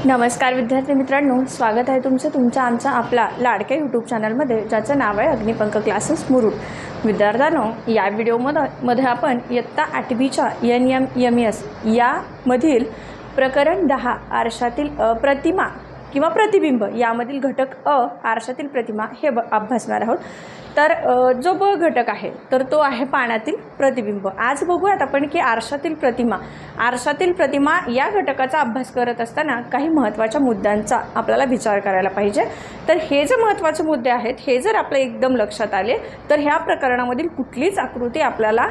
नमस्कार विद्यार्थी मित्रांनो, स्वागत आहे तुमचं आमचा आपला लाडक्या यूट्यूब चॅनलमध्ये, ज्याचं नाव आहे अग्निपंख क्लासेस मुरुड. विद्यार्थ्यांनो, या व्हिडिओमध्ये आपण इयत्ता 8वीच्या NMS यामधील प्रकरण 10 आरशातील प्रतिमा किंवा प्रतिबिंब यामधील घटक आरशातील प्रतिमा हे अभ्यासणार आहोत. तर जो ब घटक आहे तर तो आहे पाण्यातील प्रतिबिंब. आज बघूयात आपण की आरशातील प्रतिमा या घटकाचा अभ्यास करत असताना काही महत्त्वाच्या मुद्द्यांचा आपल्याला विचार करायला पाहिजे. तर हे जे महत्त्वाचे मुद्दे आहेत हे जर आपल्या एकदम लक्षात आले तर ह्या प्रकरणामधील कुठलीच आकृती आपल्याला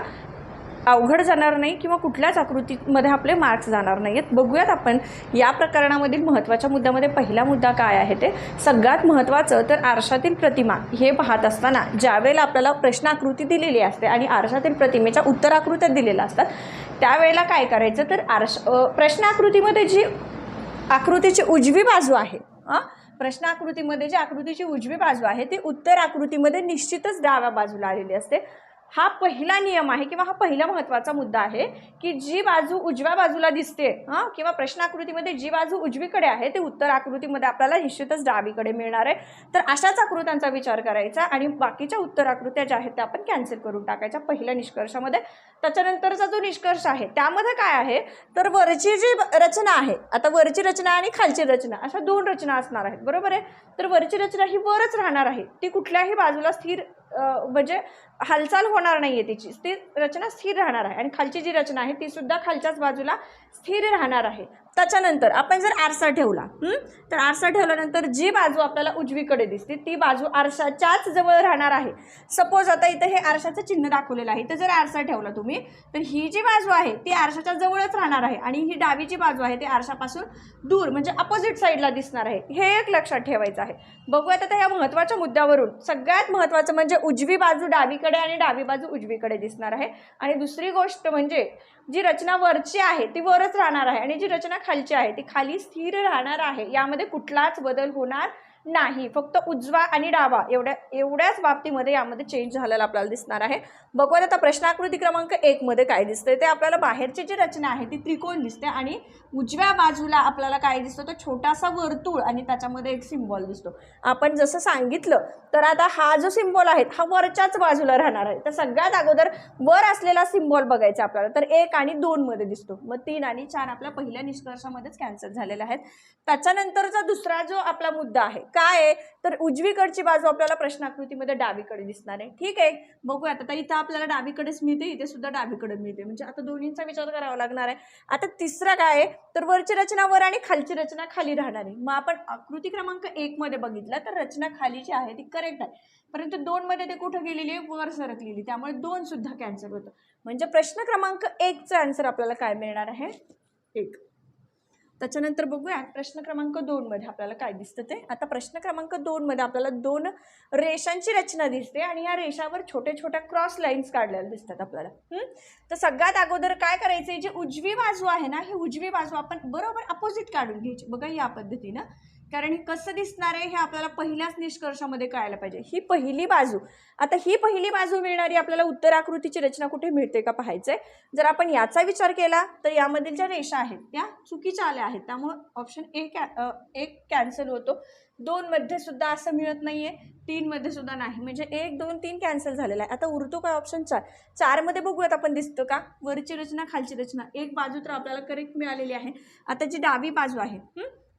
अवघड जाणार नाही किंवा कुठल्याच आकृतीमध्ये आपले मार्क्स जाणार नाहीत. बघूयात आपण या प्रकरणामधील महत्त्वाच्या मुद्द्यामध्ये पहिला मुद्दा काय आहे ते. सगळ्यात महत्त्वाचं तर आरशातील प्रतिमा हे पाहत असताना ज्यावेळेला आपल्याला प्रश्नाकृती दिलेली असते आणि आरशातील प्रतिमेच्या उत्तराकृत्या दिलेल्या असतात त्यावेळेला काय करायचं तर प्रश्नाकृतीमध्ये जी आकृतीची उजवी बाजू आहे प्रश्नाकृतीमध्ये जी आकृतीची उजवी बाजू आहे ती उत्तर आकृतीमध्ये निश्चितच डाव्या बाजूला आलेली असते. हा पहिला नियम आहे किंवा हा पहिला महत्त्वाचा मुद्दा आहे की जी बाजू उजव्या बाजूला दिसते किंवा प्रश्नाकृतीमध्ये जी बाजू उजवीकडे आहे ते उत्तर आकृतीमध्ये आपल्याला निश्चितच डावीकडे मिळणार आहे. तर अशाच आकृत्यांचा विचार करायचा आणि बाकीच्या उत्तर आकृत्या ज्या आहेत त्या आपण कॅन्सल करून टाकायच्या पहिल्या निष्कर्षामध्ये. त्याच्यानंतरचा जो निष्कर्ष आहे त्यामध्ये काय आहे तर वरची जी रचना आहे, आता वरची रचना आणि खालची रचना अशा दोन रचना असणार आहेत, बरोबर आहे. तर वरची रचना ही वरच राहणार आहे, ती कुठल्याही बाजूला स्थिर म्हणजे हालचाल होणार नाही आहे, तिची ती रचना स्थिर राहणार आहे. आणि खालची जी रचना आहे ती सुद्धा खालच्याच बाजूला स्थिर राहणार आहे. त्याच्यानंतर आपण जर आरसा ठेवला तर आरसा ठेवल्यानंतर जी बाजू आपल्याला उजवीकडे दिसते ती बाजू आरशाच्याच जवळ राहणार आहे. सपोज आता इथं हे आरशाचं चिन्ह दाखवलेलं आहे, तर जर आरसा ठेवला तुम्ही तर ही जी बाजू आहे ती आरशाच्या जवळच राहणार आहे आणि ही डावी जी बाजू आहे ती आरशापासून दूर म्हणजे अपोजिट साईडला दिसणार आहे. हे एक लक्षात ठेवायचं आहे. बघूयात आता या महत्त्वाच्या मुद्द्यावरून. सगळ्यात महत्त्वाचं म्हणजे उजवी बाजू डावीकडे आणि डावी बाजू उजवीकडे दिसणार आहे. आणि दुसरी गोष्ट म्हणजे जी रचना वरची आहे ती वरच राहणार आहे आणि जी रचना खालची आहे ती खाली स्थिर राहणार आहे. यामध्ये कुठलाच बदल होणार नाही, फक्त उजवा आणि डावा एवढ्याच बाबतीमध्ये यामध्ये चेंज झालेला आपल्याला दिसणार आहे. बघूया आता प्रश्नाकृती क्रमांक 1 मध्ये काय दिसतंय ते. आपल्याला बाहेरची जी रचना आहे ती त्रिकोण दिसते आणि उजव्या बाजूला आपल्याला काय दिसतं तर छोटासा वर्तुळ आणि त्याच्यामध्ये एक सिम्बॉल दिसतो. आपण जसं सांगितलं तर आता हा जो सिम्बॉल आहे हा वरच्याच बाजूला राहणार आहे. तर सगळ्यात अगोदर वर असलेला सिम्बॉल बघायचा आपल्याला, तर 1 आणि 2 मध्ये दिसतो. मग 3 आणि 4 आपल्या पहिल्या निष्कर्षामध्येच कॅन्सल झालेले आहेत. त्याच्यानंतरचा दुसरा जो आपला मुद्दा आहे काय आहे तर उजवीकडची बाजू आपल्याला प्रश्नाकृतीमध्ये डावीकडे दिसणार आहे. ठीक आहे, बघूयात आता इथं आपल्याला डावीकडेच मिळते, इथे सुद्धा डावीकडे मिळते, म्हणजे आता दोन्हींचा विचार करावा लागणार आहे. आता तिसरा काय आहे तर वरची रचना वर आणि खालची रचना खाली राहणार आहे. मग आपण आकृती क्रमांक 1 मध्ये बघितलं तर रचना खाली जी आहे ती करेक्ट आहे, परंतु 2 मध्ये ते कुठं गेलेली आहे वर सरकलेली, त्यामुळे 2 सुद्धा कॅन्सल होतं. म्हणजे प्रश्न क्रमांक 1 चा आन्सर आपल्याला काय मिळणार आहे 1. त्याच्यानंतर बघूया प्रश्न क्रमांक 2 मध्ये आपल्याला काय दिसतं ते. आता प्रश्न क्रमांक 2 मध्ये आपल्याला 2 रेषांची रचना दिसते आणि या रेषावर छोट्या छोट्या क्रॉस लाईन्स काढलेल्या दिसतात आपल्याला. तर सगळ्यात अगोदर काय करायचंय, जी उजवी बाजू आहे ना ही उजवी बाजू आपण बरोबर अपोजिट काढून घ्यायची. बघा या पद्धतीनं, कारण हे कसं दिसणार आहे हे आपल्याला पहिल्याच निष्कर्षामध्ये कळायला पाहिजे. ही पहिली बाजू, आता ही पहिली बाजू मिळणारी आपल्याला उत्तर आकृतीची रचना कुठे मिळते का पाहायचंय. जर आपण याचा विचार केला तर यामधील ज्या रेषा आहेत त्या चुकीच्या आल्या आहेत, त्यामुळे ऑप्शन एक कॅन्सल होतो. 2 मध्ये सुद्धा असं मिळत नाहीये, 3 मध्ये सुद्धा नाही, म्हणजे 1 2 3 कॅन्सल झालेला आहे. आता उरतो काय ऑप्शन 4 मध्ये बघूयात आपण दिसतं का वरची रचना खालची रचना. एक बाजू तर आपल्याला करेक्ट मिळालेली आहे. आता जी डावी बाजू आहे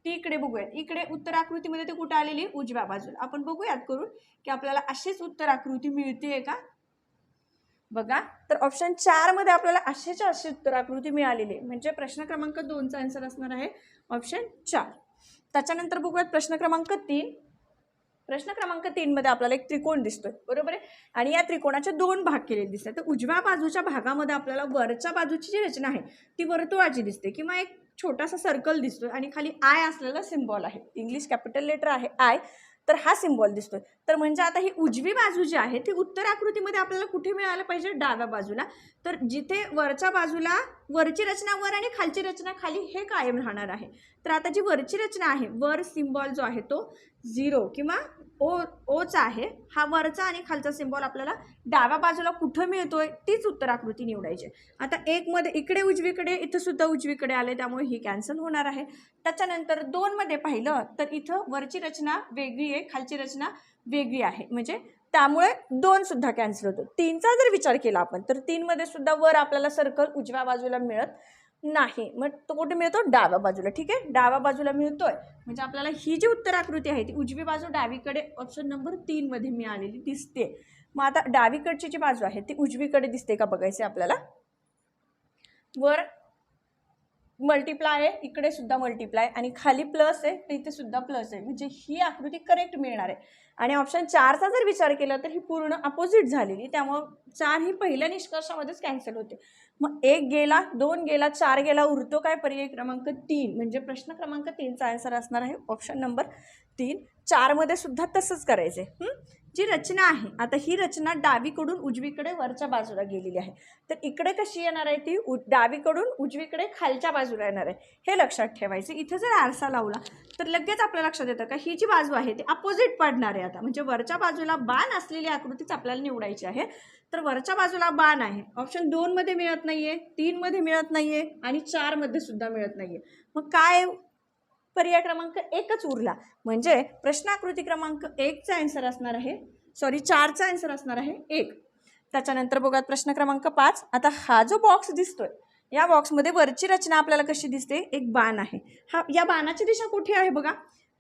ती इकडे बघूयात. इकडे उत्तर आकृतीमध्ये ते कुठे आलेली उजव्या बाजूला. आपण बघूयात करून की आपल्याला अशीच उत्तर आकृती मिळते का. बघा तर ऑप्शन 4 मध्ये आपल्याला अशी उत्तर आकृती मिळालेली आहे, म्हणजे प्रश्न क्रमांक 2 चा आन्सर असणार आहे ऑप्शन 4. त्याच्यानंतर बघूयात प्रश्न क्रमांक 3. प्रश्न क्रमांक 3 मध्ये आपल्याला एक त्रिकोण दिसतोय, बरोबर आहे. आणि या त्रिकोणाचे 2 भाग केलेले दिसतात. तर उजव्या बाजूच्या भागामध्ये आपल्याला वरच्या बाजूची जी रचना आहे ती वर्तुळाची दिसते किंवा एक छोटासा सर्कल दिसतोय आणि खाली आय असलेला सिम्बॉल आहे, इंग्लिश कॅपिटल लेटर आहे आय, तर हा सिम्बॉल दिसतोय. तर म्हणजे आता ही उजवी बाजू जी आहे ती उत्तर आकृतीमध्ये आपल्याला कुठे मिळायला पाहिजे, डाव्या बाजूला. तर जिथे वरच्या बाजूला वरची रचना वर आणि खालची रचना खाली हे कायम राहणार आहे. तर आता जी वरची रचना आहे, वर सिम्बॉल जो आहे तो 0 किंवा ओचा आहे, हा वरचा आणि खालचा सिम्बॉल आपल्याला डाव्या बाजूला कुठं मिळतोय तीच उत्तर आकृती निवडायची. आता 1 मध्ये इकडे उजवीकडे, इथं सुद्धा उजवीकडे आले, त्यामुळे ही कॅन्सल होणार आहे. त्याच्यानंतर 2 मध्ये पाहिलं तर इथं वरची रचना वेगळी आहे, खालची रचना वेगळी आहे, म्हणजे त्यामुळे 2 सुद्धा कॅन्सल होतो. 3चा जर विचार केला आपण तर 3 मध्ये सुद्धा वर आपल्याला सर्कल उजव्या बाजूला मिळत नाही, मग तो कुठे मिळतो, डाव्या बाजूला. ठीक आहे, डाव्या बाजूला मिळतोय म्हणजे आपल्याला ही जी उत्तर आकृती आहे ती उजवी बाजू डावीकडे ऑप्शन नंबर 3 मध्ये मिळालेली दिसते. मग आता डावीकडची जी बाजू आहे ती उजवीकडे दिसते का बघायचे आपल्याला. वर मल्टिप्लाय आहे, इकडे सुद्धा मल्टिप्लाय, आणि खाली प्लस आहे तर इथे सुद्धा प्लस आहे, म्हणजे ही आकृती करेक्ट मिळणार आहे. आणि ऑप्शन 4चा जर विचार केला तर ही पूर्ण अपोजिट झालेली, त्यामुळं 4 ही पहिल्या निष्कर्षामध्येच कॅन्सल होते. मग 1 गेला, 2 गेला, 4 गेला, उरतो काय, पर्याय क्रमांक 3, म्हणजे प्रश्न क्रमांक 3चा आन्सर असणार आहे ऑप्शन नंबर 3. 4 मध्ये सुद्धा तसंच करायचे. जी रचना आहे, आता ही रचना डावीकडून उजवीकडे वरच्या बाजूला गेलेली आहे, तर इकडे कशी येणार आहे ती, डावीकडून उजवीकडे खालच्या बाजूला येणार आहे, हे लक्षात ठेवायचे. इथे जर आरसा लावला तर लगेच आपल्या लक्षात येतं का ही जी बाजू आहे ती अपोजिट पडणार आहे. आता म्हणजे वरच्या बाजूला बाण असलेली आकृतीच आपल्याला निवडायची आहे. तर वरच्या बाजूला बाण आहे, ऑप्शन 2 मध्ये मिळत नाहीये, 3 मध्ये मिळत नाहीये आणि 4 मध्ये सुद्धा मिळत नाहीये. मग काय, पर्याय क्रमांक 1च उरला, म्हणजे प्रश्नाकृती क्रमांक 1चा आन्सर असणार आहे, 4चा आन्सर असणार आहे 1. त्याच्यानंतर बघा प्रश्न क्रमांक 5. आता हा जो बॉक्स दिसतोय, या बॉक्समध्ये वरची रचना आपल्याला कशी दिसते, एक बाण आहे. या बाणाची दिशा कुठे आहे बघा,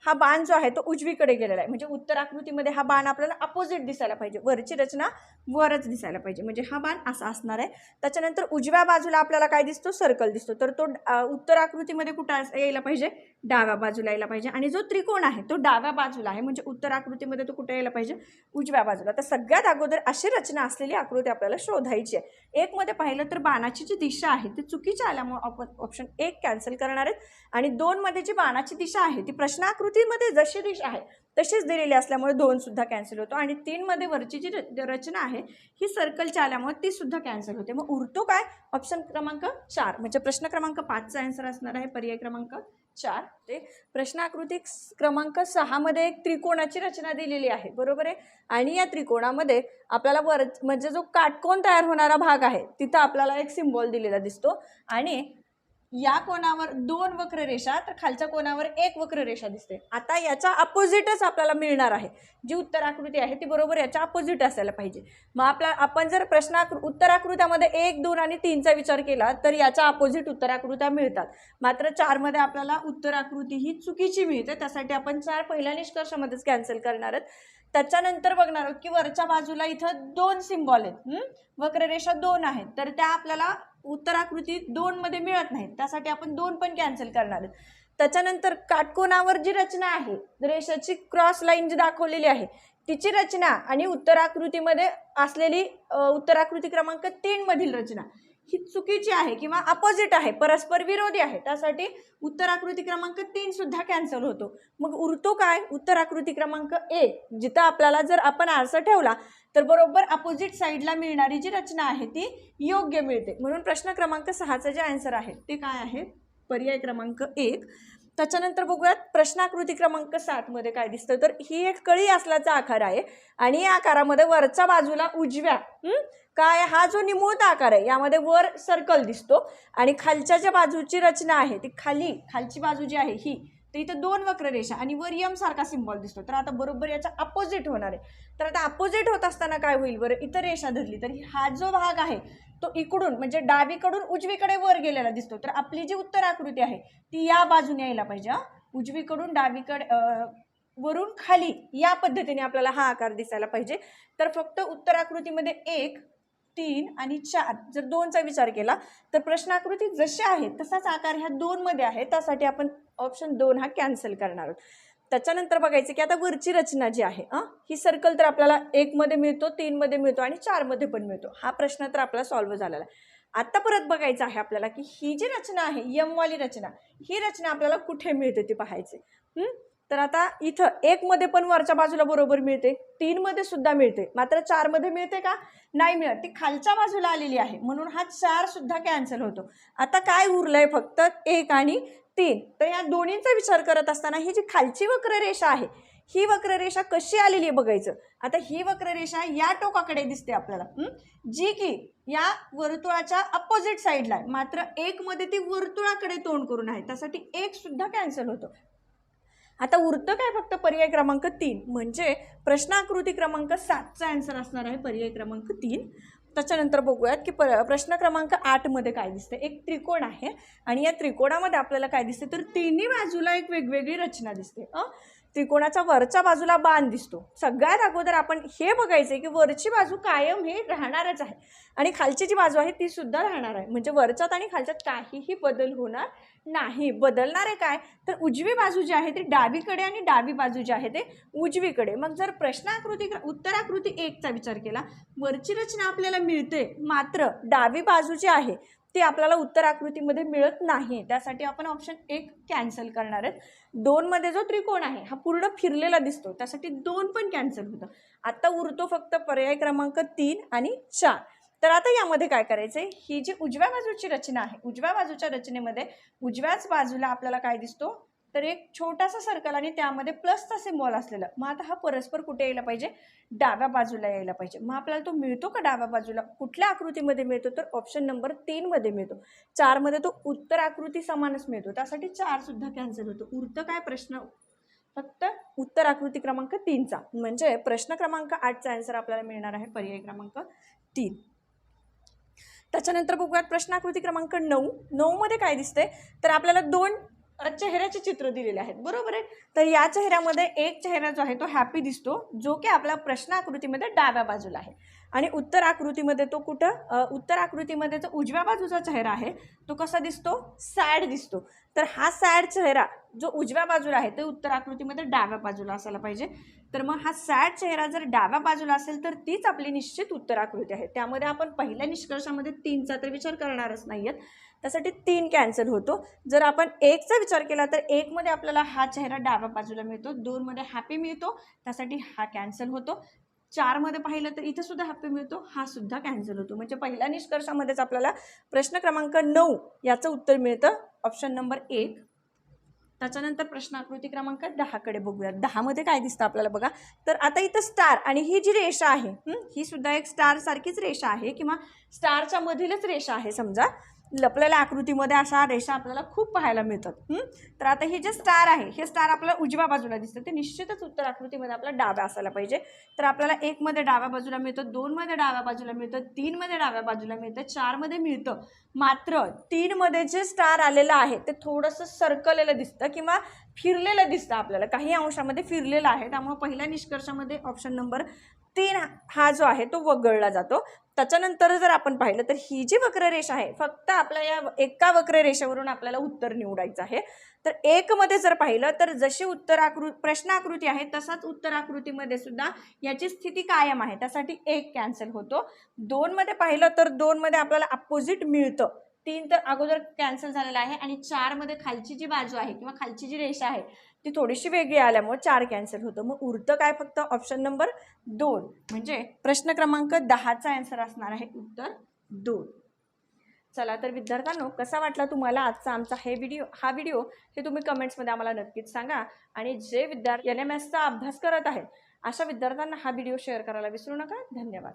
हा बाण जो आहे तो उजवीकडे गेलेला आहे, म्हणजे उत्तर आकृतीमध्ये हा बाण आपल्याला अपोजिट दिसायला पाहिजे, वरची रचना वरच दिसायला पाहिजे, म्हणजे हा बाण असा असणार आहे. त्याच्यानंतर उजव्या बाजूला आपल्याला काय दिसतो, सर्कल दिसतो, तर तो उत्तर आकृतीमध्ये कुठं यायला पाहिजे, डाव्या बाजूला यायला पाहिजे. आणि जो त्रिकोण आहे तो डाव्या बाजूला आहे, म्हणजे उत्तर आकृतीमध्ये तो कुठे यायला पाहिजे, उजव्या बाजूला. तर सगळ्यात अगोदर अशी रचना असलेली आकृती आपल्याला शोधायची आहे. 1 मध्ये पाहिलं तर बाणाची जी दिशा आहे ती चुकीची आल्यामुळे आपण ऑप्शन 1 कॅन्सल करणार आहेत. आणि 2 मध्ये जी बाणाची दिशा आहे ती प्रश्नाकृतीमध्ये जशी दिशा आहे तशीच दिलेली असल्यामुळे 2 सुद्धा कॅन्सल होतो. आणि 3 मध्ये वरची जी रचना आहे ही सर्कलची आल्यामुळे ती सुद्धा कॅन्सल होते. मग उरतो काय, ऑप्शन क्रमांक 4, म्हणजे प्रश्न क्रमांक 5चा आन्सर असणार आहे पर्याय क्रमांक 4. ते प्रश्नाकृती क्रमांक 6 मध्ये एक त्रिकोणाची रचना दिलेली आहे, बरोबर आहे. आणि या त्रिकोणामध्ये आपल्याला वर म्हणजे जो काटकोन तयार होणारा भाग आहे तिथं आपल्याला एक सिम्बॉल दिलेला दिसतो, आणि या कोणावर 2 वक्ररेषा तर खालच्या कोणावर 1 वक्ररेषा दिसते. आता याचा अपोजिटच आपल्याला मिळणार आहे, जी उत्तर आकृती आहे ती बरोबर याच्या अपोजिट असायला पाहिजे. मग आपण जर उत्तर आकृत्यामध्ये 1, 2 आणि 3चा विचार केला तर याच्या अपोजिट उत्तर आकृत्या मिळतात. मात्र 4 मध्ये आपल्याला उत्तर आकृती ही चुकीची मिळते, त्यासाठी आपण 4 पहिल्या निष्कर्षामध्येच कॅन्सल करणार आहेत. त्याच्यानंतर बघणार आहोत की वरच्या बाजूला इथं 2 सिम्बॉल आहेत, वक्ररेषा 2 आहेत, तर त्या आपल्याला उत्तर आकृती 2 मध्ये मिळत नाहीत, त्यासाठी आपण 2 पण कॅन्सल करणार आहेत. त्याच्यानंतर काटकोनावर जी रचना आहे, रेषेची क्रॉस लाईन जी दाखवलेली आहे तिची रचना आणि उत्तर आकृतीमध्ये असलेली उत्तर आकृती क्रमांक 3 मधील रचना ही चुकीची आहे किंवा अपोजिट आहे, परस्पर विरोधी आहे, त्यासाठी उत्तर आकृती क्रमांक 3 सुद्धा कॅन्सल होतो. मग उरतो काय, उत्तर आकृती क्रमांक 1, जिथं आपल्याला जर आपण आरसा ठेवला तर बरोबर अपोजिट साईडला मिळणारी जी रचना आहे ती योग्य मिळते. म्हणून प्रश्न क्रमांक 6चं जे आन्सर आहे ते काय आहे, पर्याय क्रमांक 1. त्याच्यानंतर बघूयात प्रश्नाकृती क्रमांक 7 मध्ये काय दिसतं, तर ही एक कळी असल्याचा आकार आहे, आणि या आकारामध्ये वरच्या बाजूला उजव्या काय, हा जो निमुळता आकार आहे यामध्ये वर सर्कल दिसतो, आणि खालच्या ज्या बाजूची रचना आहे ती खालची बाजू जी आहे ही, तर इथं 2 वक्ररेषा आणि वर यम सारखा सिम्बॉल दिसतो, तर आता बरोबर याच्या अपोजिट होणार आहे. तर आता अपोजिट होत असताना काय होईल बरं, इतर रेषा धरली तर हा जो भाग आहे तो इकडून म्हणजे डावीकडून उजवीकडे वर गेलेला दिसतो, तर आपली जी उत्तर आकृती आहे ती या बाजूने यायला पाहिजे, उजवीकडून डावीकडे वरून खाली या पद्धतीने आपल्याला हा आकार दिसायला पाहिजे. तर फक्त उत्तर आकृतीमध्ये 1, 3 आणि 4 जर 2चा विचार केला तर प्रश्नाकृती जशी आहे तसाच आकार ह्या 2 मध्ये आहे, त्यासाठी आपण ऑप्शन 2 हा कॅन्सल करणार आहोत. त्याच्यानंतर बघायचं की आता वरची रचना जी आहे ही सर्कल तर आपल्याला 1 मध्ये मिळतो, 3 मध्ये मिळतो आणि 4 मध्ये पण मिळतो. हा प्रश्न तर आपला सॉल्व्ह झालेला आहे. आता परत बघायचं आहे आपल्याला की ही जी रचना आहे यमवाली रचना, ही रचना आपल्याला कुठे मिळते ते पाहायचे. तर आता इथं 1 मध्ये पण वरच्या बाजूला बरोबर मिळते, 3 मध्ये सुद्धा मिळते, मात्र 4 मध्ये मिळते का? नाही मिळत, ती खालच्या बाजूला आलेली आहे म्हणून हा 4 सुद्धा कॅन्सल होतो. आता काय उरलंय? फक्त 1 आणि 3. तर या दोन्हींचा विचार करत असताना ही जी खालची वक्ररेषा आहे, ही वक्ररेषा कशी आलेली आहे बघायचं. आता ही वक्ररेषा या टोकाकडे दिसते आपल्याला, जी की या वर्तुळाच्या अपोजिट साईडला आहे, मात्र 1 मध्ये ती वर्तुळाकडे तोंड करून आहे, त्यासाठी 1 सुद्धा कॅन्सल होतो. आता उरतं काय? फक्त पर्याय क्रमांक 3, म्हणजे प्रश्न आकृती क्रमांक 7चा आन्सर असणार आहे पर्याय क्रमांक 3. त्याच्यानंतर बघूयात की प्रश्न क्रमांक 8 मध्ये काय दिसते. एक त्रिकोण आहे आणि या त्रिकोणामध्ये आपल्याला काय दिसते, तर तिन्ही बाजूला एक वेगवेगळी रचना दिसते. त्रिकोणाच्या वरच्या बाजूला बाण दिसतो. सगळ्यात अगोदर आपण हे बघायचे की वरची बाजू कायम हे राहणारच आहे आणि खालची जी बाजू आहे ती सुद्धा राहणार आहे, म्हणजे वरच्यात आणि खालच्यात काहीही बदल होणार नाही. बदलणार आहे काय? तर उजवी बाजू जी आहे ती डावीकडे आणि डावी बाजू जी आहे ते उजवीकडे. मग जर उत्तराकृती 1चा विचार केला, वरची रचना आपल्याला मिळते, मात्र डावी बाजू जी आहे ती आपल्याला उत्तर आकृतीमध्ये मिळत नाही, त्यासाठी आपण ऑप्शन 1 कॅन्सल करणार आहेत. 2 मध्ये जो त्रिकोण आहे हा पूर्ण फिरलेला दिसतो, त्यासाठी 2 पण कॅन्सल होतं. आता उरतो फक्त पर्याय क्रमांक 3 आणि 4. तर आता यामध्ये काय करायचंय, ही जी उजव्या बाजूची रचना आहे, उजव्या बाजूच्या रचनेमध्ये उजव्याच बाजूला आपल्याला काय दिसतो, तर एक छोटासा सर्कल आणि त्यामध्ये प्लसचा सिम्बॉल असलेला. मग आता हा परस्पर कुठे यायला पाहिजे? डाव्या बाजूला यायला पाहिजे. मग आपल्याला तो मिळतो का डाव्या बाजूला? कुठल्या आकृतीमध्ये मिळतो? तर ऑप्शन नंबर 3 मध्ये मिळतो. 4 मध्ये तो उत्तर आकृती समानच मिळतो, त्यासाठी 4 सुद्धा कॅन्सल होतो. उरतं काय? प्रश्न फक्त उत्तर आकृती क्रमांक 3चा, म्हणजे प्रश्न क्रमांक 8चा आन्सर आपल्याला मिळणार आहे पर्याय क्रमांक 3. त्याच्यानंतर बघूयात प्रश्न आकृती क्रमांक 9 मध्ये काय दिसते, तर आपल्याला 2 चेहऱ्याचे चित्र दिलेले आहेत, बरोबर आहे. तर या चेहऱ्यामध्ये एक चेहरा जो आहे तो हॅपी दिसतो, जो की आपल्या प्रश्न आकृतीमध्ये डाव्या बाजूला आहे, आणि उत्तर आकृतीमध्ये तो कुठं? उत्तर आकृतीमध्ये जो उजव्या बाजूचा चेहरा आहे तो कसा दिसतो? सॅड दिसतो. तर हा सॅड चेहरा जो उजव्या बाजूला आहे तो उत्तर आकृतीमध्ये डाव्या बाजूला असायला पाहिजे. तर मग हा सॅड चेहरा जर डाव्या बाजूला असेल तर तीच आपली निश्चित उत्तर आकृती आहे. त्यामध्ये आपण पहिल्या निष्कर्षामध्ये 3चा तर विचार करणारच नाही आहेत, त्यासाठी 3 कॅन्सल होतो. जर आपण 1चा विचार केला तर 1 मध्ये आपल्याला हा चेहरा डाव्या बाजूला मिळतो, 2 मध्ये हॅपी मिळतो, त्यासाठी हा कॅन्सल होतो. 4 मध्ये पाहिलं तर इथे सुद्धा हॅपी मिळतो, हा सुद्धा कॅन्सल होतो. म्हणजे पहिल्या निष्कर्षामध्येच आपल्याला प्रश्न क्रमांक 9 याचं उत्तर मिळतं, ऑप्शन नंबर 1. त्याच्यानंतर प्रश्न आकृती क्रमांक 10 कडे बघूयात. 10 मध्ये काय दिसतं आपल्याला बघा. तर आता इथं स्टार आणि ही जी रेषा आहे ही सुद्धा एक स्टार सारखीच रेषा आहे, किंवा स्टारच्या मधीलच रेषा आहे समजा. लपलेल्या आकृतीमध्ये अशा रेषा आपल्याला खूप पाहायला मिळतात. तर आता हे जे स्टार आहे हे स्टार आपल्याला उजव्या बाजूला दिसतं, ते निश्चितच उत्तर आकृतीमध्ये आपल्याला डाव्या असायला पाहिजे. तर आपल्याला 1 मध्ये डाव्या बाजूला मिळतं, 2 मध्ये डाव्या बाजूला मिळतं, 3 मध्ये डाव्या बाजूला मिळतं, 4 मध्ये मिळतं. मात्र 3 मध्ये जे स्टार आलेलं आहे ते थोडंसं सर्कलेलं दिसतं किंवा फिरलेलं दिसतं, आपल्याला काही अंशामध्ये फिरलेलं आहे. त्यामुळे पहिल्या निष्कर्षामध्ये ऑप्शन नंबर 3 हा जो आहे तो वगळला जातो. त्याच्यानंतर जर आपण पाहिलं तर ही जी वक्ररेषा आहे फक्त आपल्या या एका वक्ररेषेवरून आपल्याला उत्तर निवडायचं आहे. तर 1 मध्ये जर पाहिलं तर जशी प्रश्न आकृती आहे तसाच उत्तर आकृतीमध्ये सुद्धा याची स्थिती कायम आहे, त्यासाठी 1 कॅन्सल होतो. 2 मध्ये पाहिलं तर 2 मध्ये आपल्याला अपोजिट मिळतं, 3 तर अगोदर कॅन्सल झालेला आहे, आणि 4 मध्ये खालची जी बाजू आहे किंवा खालची जी रेषा आहे ती थोडीशी वेगळी आल्यामुळे 4 कॅन्सल होतं. मग उरतं काय? फक्त ऑप्शन नंबर 2, म्हणजे प्रश्न क्रमांक 10चा आन्सर असणार आहे उत्तर 2. चला तर विद्यार्थ्यांनो, कसा वाटला तुम्हाला आजचा आमचा हा व्हिडिओ हे तुम्ही कमेंट्समध्ये आम्हाला नक्कीच सांगा. आणि जे विद्यार्थी NMSचा अभ्यास करत आहेत अशा विद्यार्थ्यांना हा व्हिडिओ शेअर करायला विसरू नका. धन्यवाद.